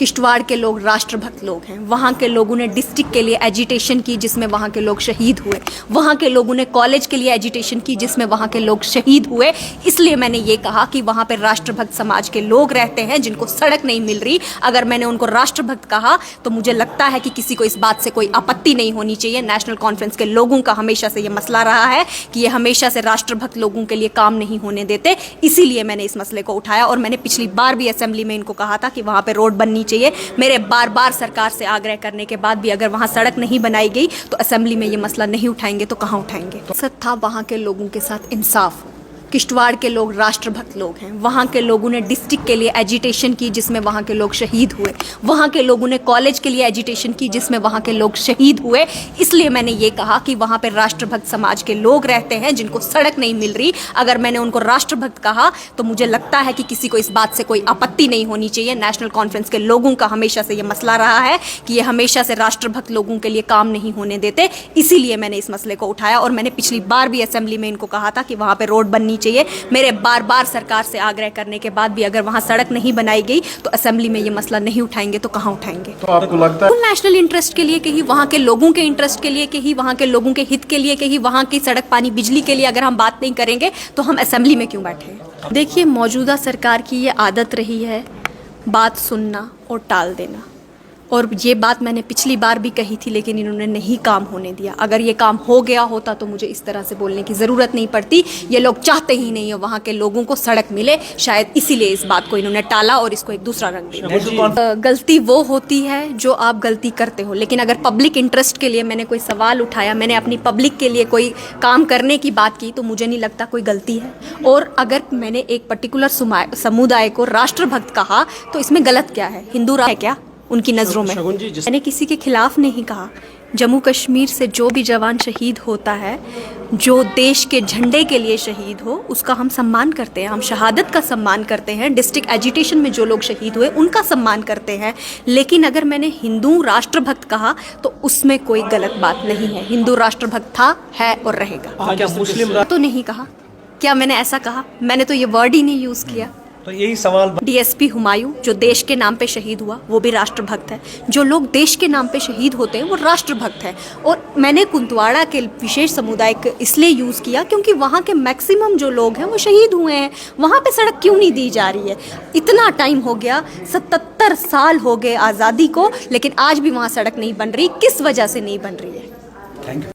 किश्तवाड़ के लोग राष्ट्रभक्त लोग हैं। वहाँ के लोगों ने डिस्ट्रिक्ट के लिए एजिटेशन की जिसमें वहाँ के लोग शहीद हुए। वहाँ के लोगों ने कॉलेज के लिए एजिटेशन की जिसमें वहाँ के लोग शहीद हुए। इसलिए मैंने ये कहा कि वहाँ पे राष्ट्रभक्त समाज के लोग रहते हैं जिनको सड़क नहीं मिल रही। अगर मैंने उनको राष्ट्रभक्त कहा तो मुझे लगता है कि किसी को इस बात से कोई आपत्ति नहीं होनी चाहिए। नेशनल कॉन्फ्रेंस के लोगों का हमेशा से ये मसला रहा है कि ये हमेशा से राष्ट्रभक्त लोगों के लिए काम नहीं होने देते। इसीलिए मैंने इस मसले को उठाया और मैंने पिछली बार भी असेंबली में इनको कहा था कि वहाँ पे रोड बननी चाहिए। मेरे बार बार सरकार से आग्रह करने के बाद भी अगर वहाँ सड़क नहीं बनाई गई तो असेंबली में ये मसला नहीं उठाएंगे तो कहाँ उठाएंगे। मकसद था वहाँ के लोगों के साथ इंसाफ हो। किश्तवाड़ के लोग राष्ट्रभक्त लोग हैं। वहाँ के लोगों ने डिस्ट्रिक्ट के लिए एजिटेशन की जिसमें वहाँ के लोग शहीद हुए। वहाँ के लोगों ने कॉलेज के लिए एजिटेशन की जिसमें वहाँ के लोग शहीद हुए। इसलिए मैंने ये कहा कि वहाँ पे राष्ट्रभक्त समाज के लोग रहते हैं जिनको सड़क नहीं मिल रही। अगर मैंने उनको राष्ट्रभक्त कहा तो मुझे लगता है कि किसी को इस बात से कोई आपत्ति नहीं होनी चाहिए। नेशनल कॉन्फ्रेंस के लोगों का हमेशा से ये मसला रहा है कि ये हमेशा से राष्ट्रभक्त लोगों के लिए काम नहीं होने देते। इसीलिए मैंने इस मसले को उठाया और मैंने पिछली बार भी असेंबली में इनको कहा था कि वहाँ पे रोड बननी चाहिए। मेरे बार बार सरकार से आग्रह करने के बाद भी अगर वहाँ सड़क नहीं बनाई गई तो असेंबली में ये मसला नहीं उठाएंगे तो कहाँ उठाएंगे। तो आपको लगता है नेशनल इंटरेस्ट के लिए कहीं, वहाँ के लोगों के इंटरेस्ट के लिए कहीं, वहाँ के लोगों के हित के लिए कहीं, वहाँ की सड़क पानी बिजली के लिए अगर हम बात नहीं करेंगे तो हम असेंबली में क्यों बैठे। देखिए, मौजूदा सरकार की ये आदत रही है बात सुनना और टाल देना। और ये बात मैंने पिछली बार भी कही थी लेकिन इन्होंने नहीं काम होने दिया। अगर ये काम हो गया होता तो मुझे इस तरह से बोलने की ज़रूरत नहीं पड़ती। ये लोग चाहते ही नहीं है वहाँ के लोगों को सड़क मिले, शायद इसीलिए इस बात को इन्होंने टाला और इसको एक दूसरा रंग दिया। गलती वो होती है जो आप गलती करते हो, लेकिन अगर पब्लिक इंटरेस्ट के लिए मैंने कोई सवाल उठाया, मैंने अपनी पब्लिक के लिए कोई काम करने की बात की तो मुझे नहीं लगता कोई गलती है। और अगर मैंने एक पर्टिकुलर समुदाय को राष्ट्रभक्त कहा तो इसमें गलत क्या है? हिंदू है क्या उनकी नज़रों में? मैंने किसी के खिलाफ नहीं कहा। जम्मू कश्मीर से जो भी जवान शहीद होता है, जो देश के झंडे के लिए शहीद हो, उसका हम सम्मान करते हैं। हम शहादत का सम्मान करते हैं। डिस्ट्रिक्ट एजिटेशन में जो लोग शहीद हुए उनका सम्मान करते हैं। लेकिन अगर मैंने हिंदू राष्ट्रभक्त कहा तो उसमें कोई गलत बात नहीं है। हिंदू राष्ट्रभक्त था, है और रहेगा। क्या मुस्लिम तो नहीं कहा? क्या मैंने ऐसा कहा? मैंने तो ये वर्ड ही नहीं यूज़ किया। तो यही सवाल डीएसपी हुमायूं जो देश के नाम पे शहीद हुआ वो भी राष्ट्रभक्त है। जो लोग देश के नाम पे शहीद होते हैं वो राष्ट्रभक्त है। और मैंने कुंतवाड़ा के विशेष समुदाय को इसलिए यूज़ किया क्योंकि वहाँ के मैक्सिमम जो लोग हैं वो शहीद हुए हैं। वहाँ पे सड़क क्यों नहीं दी जा रही है? इतना टाइम हो गया, 77 साल हो गए आज़ादी को, लेकिन आज भी वहाँ सड़क नहीं बन रही। किस वजह से नहीं बन रही है? Thank you.